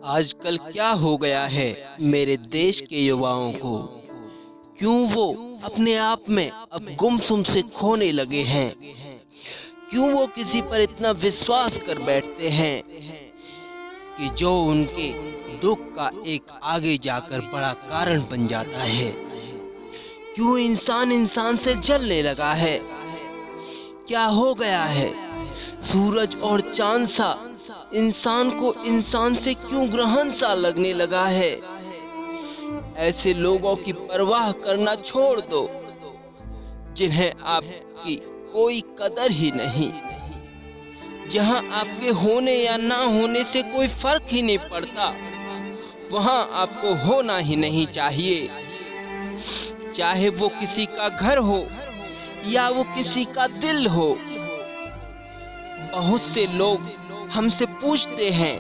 आजकल क्या हो गया है मेरे देश के युवाओं को? क्यों वो अपने आप में अब गुमसुम से खोने लगे हैं? क्यों वो किसी पर इतना विश्वास कर बैठते हैं कि जो उनके दुख का एक आगे जाकर बड़ा कारण बन जाता है? क्यों इंसान इंसान से जलने लगा है? क्या हो गया है? सूरज और चांद सा इंसान को इंसान से क्यों ग्रहण सा लगने लगा है? ऐसे लोगों की परवाह करना छोड़ दो जिन्हें आपकी कोई कदर ही नहीं, जहां आपके होने या ना होने से कोई फर्क ही नहीं पड़ता, वहां आपको होना ही नहीं चाहिए। चाहे वो किसी का घर हो या वो किसी का दिल हो। बहुत से लोग हमसे पूछते हैं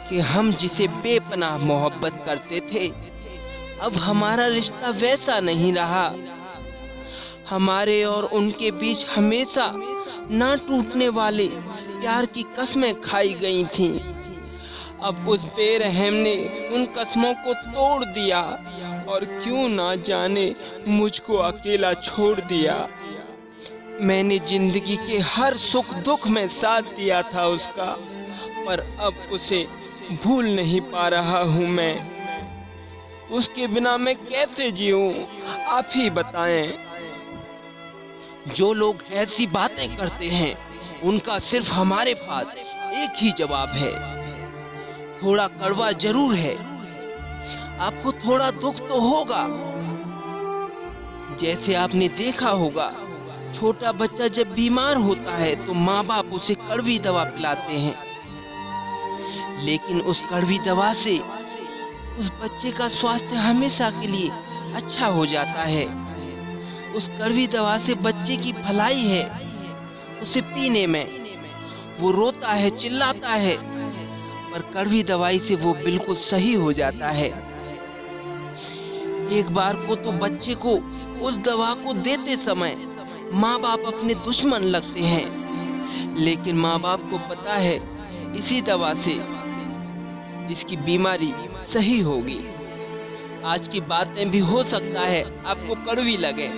कि हम जिसे बेपनाह मोहब्बत करते थे, अब हमारा रिश्ता वैसा नहीं रहा। हमारे और उनके बीच हमेशा ना टूटने वाले प्यार की कस्में खाई गई थीं। अब उस बेरहम ने उन कस्मों को तोड़ दिया और क्यों ना जाने मुझको अकेला छोड़ दिया। मैंने जिंदगी के हर सुख दुख में साथ दिया था उसका, पर अब उसे भूल नहीं पा रहा हूँ मैं। उसके बिना मैं कैसे जीऊं, आप ही बताएं। जो लोग ऐसी बातें करते हैं उनका सिर्फ हमारे पास एक ही जवाब है। थोड़ा कड़वा जरूर है, आपको थोड़ा दुख तो होगा। जैसे आपने देखा होगा, छोटा बच्चा जब बीमार होता है तो माँ बाप उसे कड़वी दवा पिलाते हैं, लेकिन उस कड़वी दवा से उस बच्चे का स्वास्थ्य हमेशा के लिए अच्छा हो जाता है। उस कड़वी दवा से बच्चे की भलाई है उसे पीने में। वो रोता है, चिल्लाता है, पर कड़वी दवाई से वो बिल्कुल सही हो जाता है। एक बार को तो बच्चे को उस दवा को देते समय माँ बाप अपने दुश्मन लगते हैं, लेकिन माँ बाप को पता है इसी दवा से इसकी बीमारी सही होगी। आज की बातें भी हो सकता है आपको कड़वी लगे,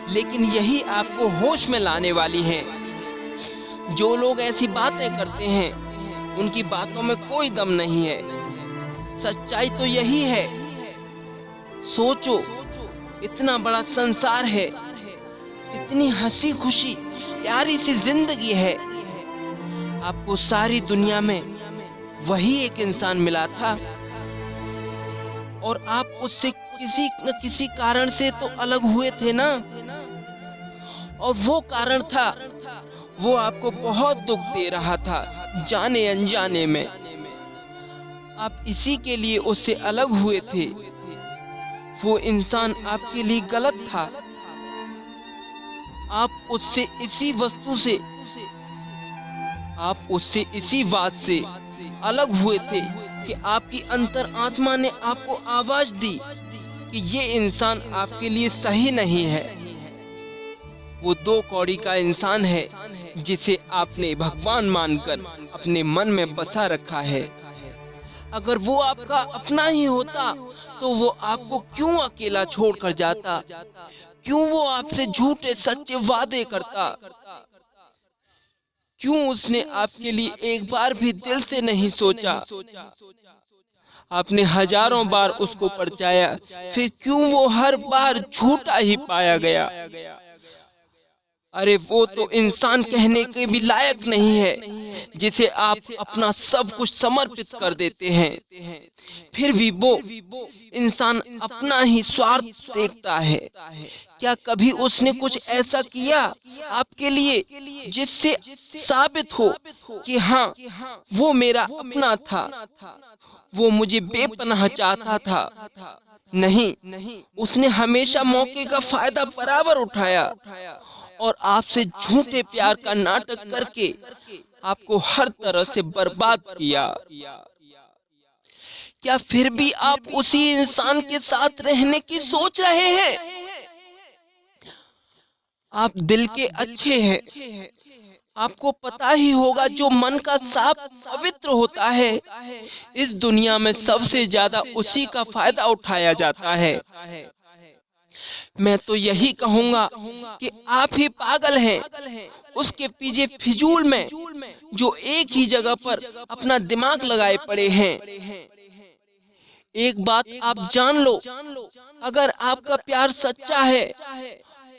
लेकिन यही आपको होश में लाने वाली हैं। जो लोग ऐसी बातें करते हैं उनकी बातों में कोई दम नहीं है। सच्चाई तो यही है। सोचो, इतना बड़ा संसार है, इतनी हंसी खुशी प्यारी सी जिंदगी है, आपको सारी दुनिया में वही एक इंसान मिला था और आप उससे किसी न किसी कारण से तो अलग हुए थे ना। और वो कारण था, वो आपको बहुत दुख दे रहा था जाने अनजाने में। आप इसी के लिए उससे अलग हुए थे। वो इंसान आपके लिए गलत था। आप उससे इसी वस्तु से, आप उससे इसी बात से अलग हुए थे कि आपकी अंतर आत्मा ने आपको आवाज दी कि ये इंसान आपके लिए सही नहीं है। वो दो कौड़ी का इंसान है जिसे आपने भगवान मानकर अपने मन में बसा रखा है। अगर वो आपका अपना ही होता तो वो आपको क्यों अकेला छोड़कर जाता? क्यों वो आपसे झूठे सच्चे वादे करता? क्यों उसने आपके लिए एक बार भी दिल से नहीं सोचा? आपने हजारों बार उसको परचाया, फिर क्यों वो हर बार झूठा ही पाया गया? अरे वो तो इंसान कहने के भी लायक नहीं है जिसे आप अपना सब कुछ समर्पित कर देते हैं। फिर भी वो इंसान अपना ही स्वार्थ देखता है। क्या कभी उसने कुछ ऐसा किया आपके लिए जिससे साबित हो कि हाँ, वो मेरा अपना था, वो मुझे बेपनाह चाहता था? नहीं, उसने हमेशा मौके का फायदा बराबर उठाया और आपसे झूठे प्यार का नाटक करके आपको हर तरह से बर्बाद किया। क्या फिर भी आप उसी इंसान के साथ रहने की सोच रहे हैं? आप दिल के अच्छे हैं, आपको पता ही होगा, जो मन का साफ पवित्र होता है, इस दुनिया में सबसे ज्यादा उसी का फायदा उठाया जाता है। मैं तो यही कहूंगा कि आप ही पागल हैं, उसके पीछे फिजूल में जो एक ही जगह पर अपना दिमाग लगाए पड़े हैं। एक बात आप जान लो, अगर आपका प्यार सच्चा है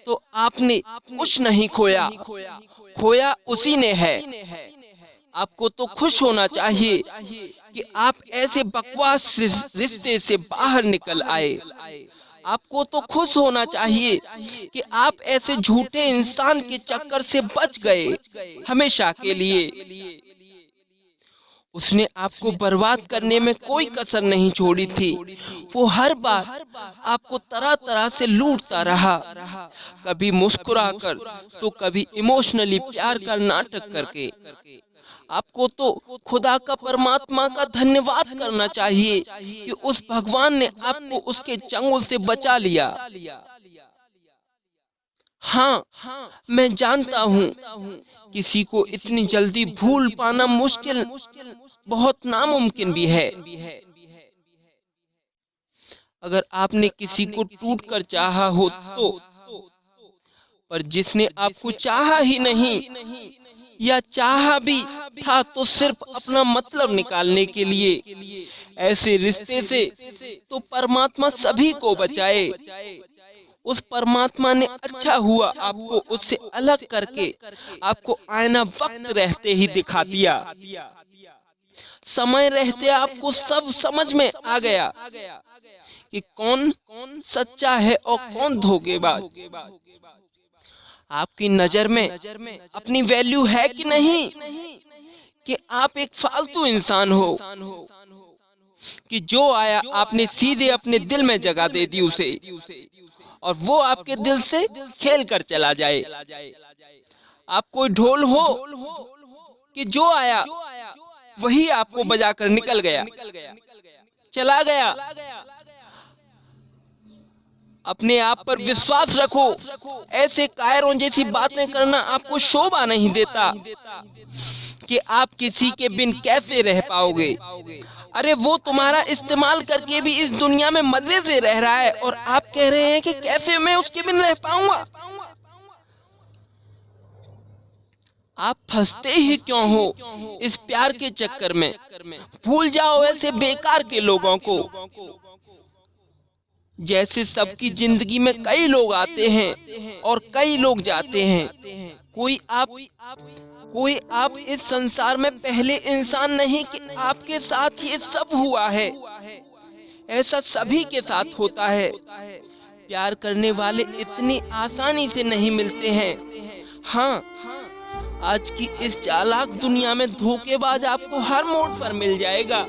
तो आपने कुछ नहीं खोया, खोया उसी ने है। आपको तो खुश होना चाहिए कि आप ऐसे बकवास रिश्ते से बाहर निकल आए। आपको तो खुश होना चाहिए कि आप ऐसे झूठे इंसान के चक्कर से बच गए हमेशा के लिए। उसने आपको बर्बाद करने में कोई कसर नहीं छोड़ी थी। वो हर बार आपको तरह तरह से लूटता रहा, कभी मुस्कुराकर तो कभी इमोशनली प्यार का नाटक करके। आपको तो खुदा का, परमात्मा का धन्यवाद करना चाहिए कि उस भगवान ने आपको उसके चंगुल से बचा लिया। हाँ, मैं जानता हूँ किसी को इतनी जल्दी भूल पाना मुश्किल, बहुत नामुमकिन भी है। अगर आपने किसी को टूटकर चाहा हो तो, पर जिसने आपको चाहा ही नहीं, या चाहा भी था तो सिर्फ अपना मतलब निकालने के लिए, ऐसे रिश्ते से तो परमात्मा सभी को बचाए। उस परमात्मा ने अच्छा हुआ आपको उससे अलग करके आपको आईना वक्त रहते ही दिखा दिया। समय रहते आपको सब समझ में आ गया कि कौन सच्चा है और कौन धोखेबाज। आपकी नजर में अपनी वैल्यू है कि नहीं, कि आप एक फालतू इंसान हो, कि जो आया आपने सीधे अपने दिल में जगह दे दी उसे, और वो आपके दिल से खेल कर चला जाए। आप कोई ढोल हो कि जो आया वही आपको बजाकर निकल गया, चला गया। अपने आप पर विश्वास रखो। ऐसे कायरों जैसी बातें करना आपको शोभा नहीं देता कि आप किसी के बिन कैसे रह पाओगे। अरे वो तुम्हारा इस्तेमाल करके भी इस दुनिया में मजे से रह रहा है, और आप कह रहे हैं कि कैसे मैं उसके बिन रह पाऊंगा। आप फंसते ही क्यों हो इस प्यार के चक्कर में। भूल जाओ ऐसे बेकार के लोगों को। जैसे सबकी जिंदगी में कई लोग आते हैं और कई लोग जाते हैं, कोई आप इस संसार में पहले इंसान नहीं कि आपके साथ ये सब हुआ है। ऐसा सभी के साथ होता है। प्यार करने वाले इतनी आसानी से नहीं मिलते हैं। हाँ, आज की इस चालाक दुनिया में धोखेबाज आपको हर मोड़ पर मिल जाएगा,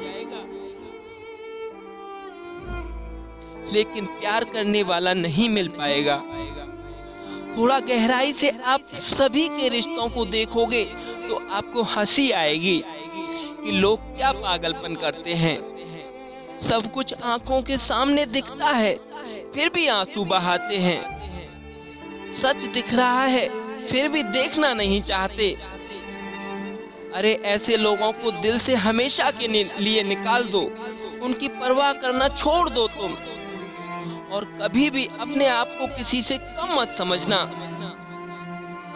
लेकिन प्यार करने वाला नहीं मिल पाएगा। थोड़ा गहराई से आप सभी के रिश्तों को देखोगे तो आपको हंसी आएगी कि लोग क्या पागलपन करते हैं। सब कुछ आंखों के सामने दिखता है फिर भी आंसू बहाते हैं। सच दिख रहा है फिर भी देखना नहीं चाहते। अरे ऐसे लोगों को दिल से हमेशा के लिए निकाल दो, उनकी परवाह करना छोड़ दो तुम, और कभी भी अपने आप को किसी से कम मत समझना।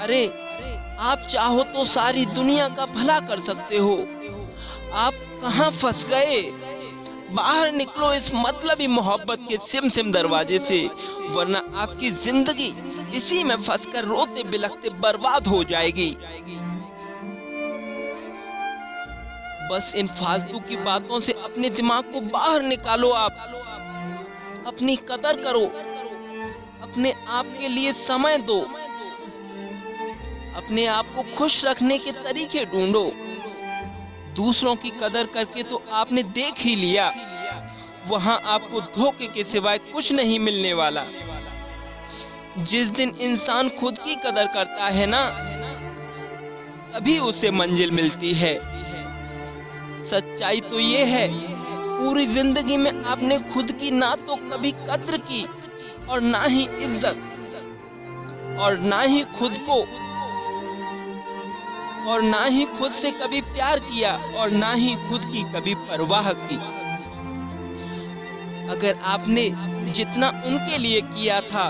अरे आप चाहो तो सारी दुनिया का भला कर सकते हो। आप कहाँ फंस गए? बाहर निकलो इस मतलबी मोहब्बत के सिम दरवाजे से, वरना आपकी जिंदगी इसी में फंसकर रोते बिलखते बर्बाद हो जाएगी। बस इन फालतू की बातों से अपने दिमाग को बाहर निकालो। आप अपनी कदर करो, अपने आप के लिए समय दो, अपने आप को खुश रखने के तरीके ढूंढो। दूसरों की कदर करके तो आपने देख ही लिया, वहां आपको धोखे के सिवाय कुछ नहीं मिलने वाला। जिस दिन इंसान खुद की कदर करता है ना, तभी उसे मंजिल मिलती है। सच्चाई तो ये है, पूरी जिंदगी में आपने खुद की ना तो कभी कद्र की और ना ही इज्जत, और ना ही खुद को और ना ही खुद से कभी प्यार किया और ना ही खुद की कभी परवाह की। अगर आपने जितना उनके लिए किया था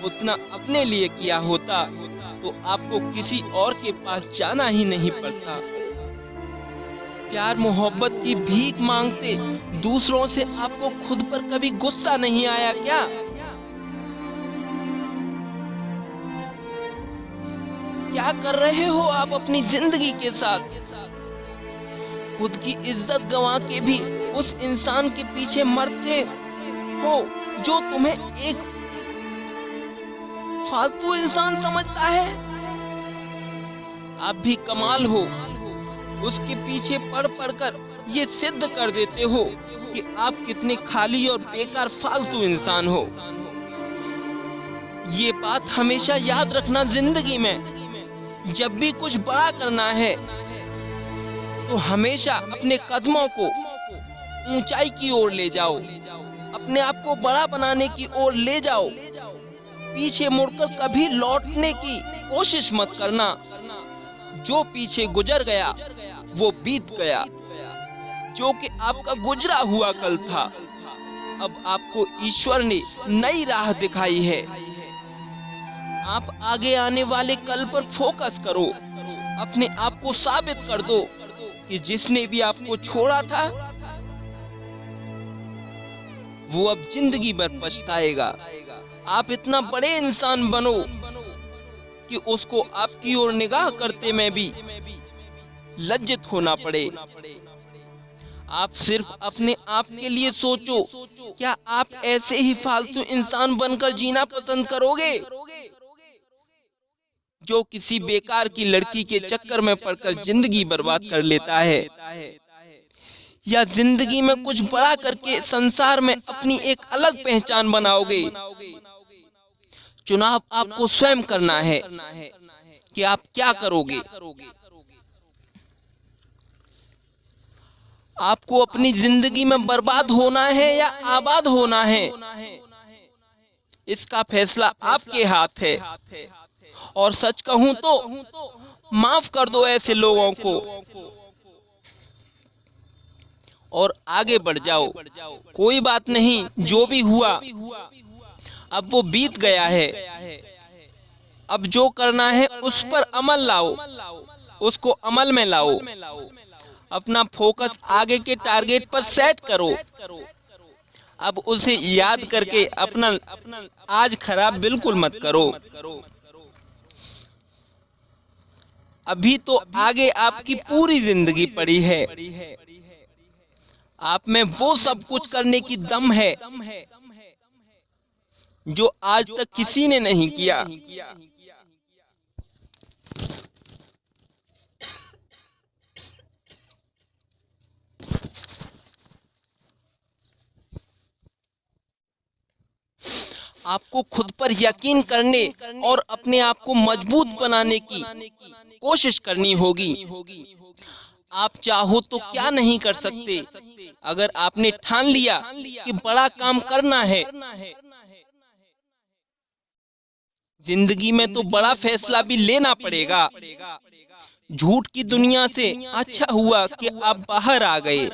उतना अपने लिए किया होता तो आपको किसी और के पास जाना ही नहीं पड़ता। प्यार मोहब्बत की भीख मांगते दूसरों से आपको खुद पर कभी गुस्सा नहीं आया क्या? क्या कर रहे हो आप अपनी जिंदगी के साथ? खुद की इज्जत गंवा के भी उस इंसान के पीछे मरते हो जो तुम्हें एक फालतू इंसान समझता है। आप भी कमाल हो, उसके पीछे पढ़ कर ये सिद्ध कर देते हो कि आप कितने खाली और बेकार फालतू इंसान हो। ये बात हमेशा याद रखना जिंदगी में, जब भी कुछ बड़ा करना है तो हमेशा अपने कदमों को ऊंचाई की ओर ले जाओ, अपने आप को बड़ा बनाने की ओर ले जाओ। पीछे मुड़कर कभी लौटने की कोशिश मत करना। जो पीछे गुजर गया वो बीत गया, जो कि आपका गुजरा हुआ कल था। अब आपको ईश्वर ने नई राह दिखाई है। आप आगे आने वाले कल पर फोकस करो, अपने आप को साबित कर दो कि जिसने भी आपको छोड़ा था वो अब जिंदगी भर पछताएगा। आप इतना बड़े इंसान बनो कि उसको आपकी ओर निगाह करते में भी लज्जित होना पड़े। आप सिर्फ अपने आप के लिए सोचो, क्या आप ऐसे ही फालतू इंसान बनकर जीना पसंद करोगे जो किसी बेकार की लड़की के चक्कर में पड़कर जिंदगी बर्बाद कर लेता है, या जिंदगी में कुछ बड़ा करके संसार में अपनी एक अलग पहचान बनाओगे? चुनाव आपको स्वयं करना है कि आप क्या करोगे। आपको अपनी जिंदगी में बर्बाद होना है या आबाद होना है, इसका फैसला आपके हाथ है। और सच कहूं तो माफ कर दो ऐसे लोगों को और आगे बढ़ जाओ। कोई बात नहीं, जो भी हुआ अब वो बीत गया है। अब जो करना है उस पर अमल लाओ, उसको अमल में लाओ। अपना फोकस आगे के टारगेट पर सेट करो। अब उसे याद करके अपना आज खराब बिल्कुल मत करो। अभी तो आगे आपकी पूरी जिंदगी पड़ी है। आप में वो सब कुछ करने की दम है जो आज तक किसी ने नहीं किया। आपको खुद पर यकीन करने और अपने आप को मजबूत बनाने की कोशिश करनी होगी। आप चाहो तो क्या नहीं कर सकते। अगर आपने ठान लिया कि बड़ा काम करना है, जिंदगी में तो बड़ा फैसला भी लेना पड़ेगा। झूठ की दुनिया से अच्छा हुआ कि आप बाहर आ गए।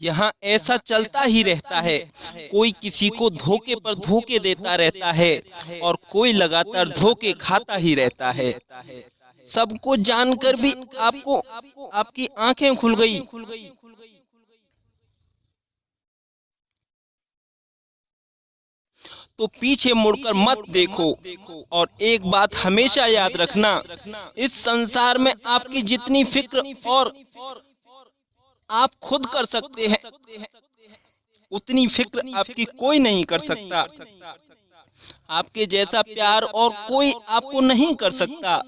यहाँ ऐसा चलता ही रहता है, कोई किसी को धोखे पर धोखे देता रहता है और कोई लगातार धोखे खाता ही रहता है। सबको जानकर भी आपको आपकी आंखें खुल गई तो पीछे मुड़कर मत देखो। और एक बात हमेशा याद रखना, इस संसार में आपकी जितनी फिक्र और आप खुद कर सकते हैं उतनी फिक्र आपकी कोई नहीं कर सकता। आपके जैसा प्यार और कोई आपको नहीं कर सकता।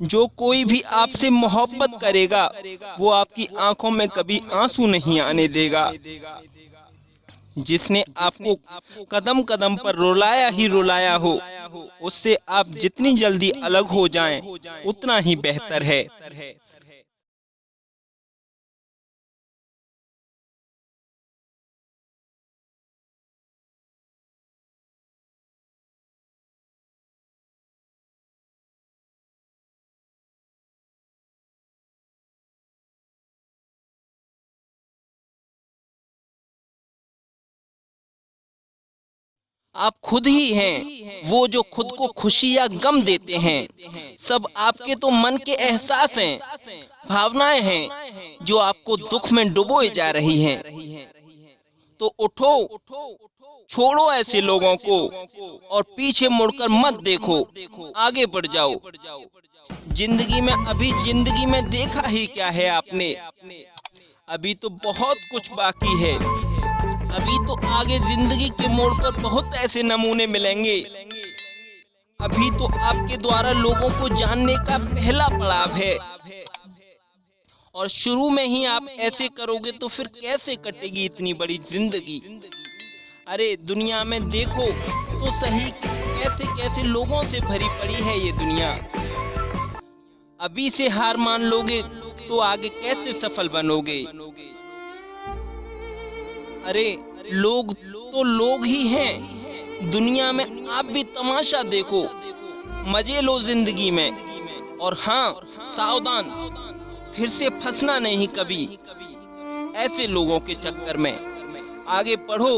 जो कोई भी आपसे मोहब्बत करेगा वो आपकी आंखों में कभी आंसू नहीं आने देगा। जिसने आपको कदम कदम पर रुलाया ही रुलाया हो, उससे आप जितनी जल्दी अलग हो जाएं उतना ही बेहतर है। आप खुद ही हैं वो जो खुद को खुशी या गम देते हैं। सब आपके तो मन के एहसास हैं, भावनाएं हैं जो आपको दुख में डुबोए जा रही हैं। तो उठो, छोड़ो ऐसे लोगों को और पीछे मुड़कर मत देखो, आगे बढ़ जाओ। जिंदगी में देखा ही क्या है आपने, अभी तो बहुत कुछ बाकी है। अभी तो आगे जिंदगी के मोड़ पर बहुत ऐसे नमूने मिलेंगे। अभी तो आपके द्वारा लोगों को जानने का पहला पड़ाव है, और शुरू में ही आप ऐसे करोगे तो फिर कैसे कटेगी इतनी बड़ी जिंदगी। अरे दुनिया में देखो तो सही कि कैसे कैसे लोगों से भरी पड़ी है ये दुनिया। अभी से हार मान लोगे तो आगे कैसे सफल बनोगे। अरे लोग तो लोग ही हैं दुनिया में, आप भी तमाशा देखो, मजे लो जिंदगी में। और हाँ, सावधान, फिर से फंसना नहीं कभी ऐसे लोगों के चक्कर में। आगे बढ़ो,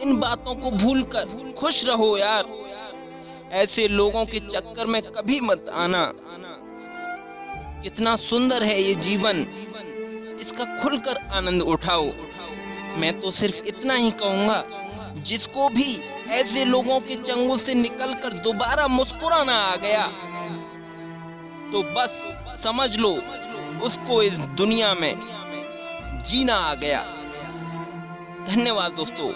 इन बातों को भूलकर खुश रहो यार। ऐसे लोगों के चक्कर में कभी मत आना। कितना सुंदर है ये जीवन, इसका खुलकर आनंद उठाओ। मैं तो सिर्फ इतना ही कहूँगा, जिसको भी ऐसे लोगों के चंगुल से निकलकर दोबारा मुस्कुराना आ गया तो बस समझ लो उसको इस दुनिया में जीना आ गया। धन्यवाद दोस्तों।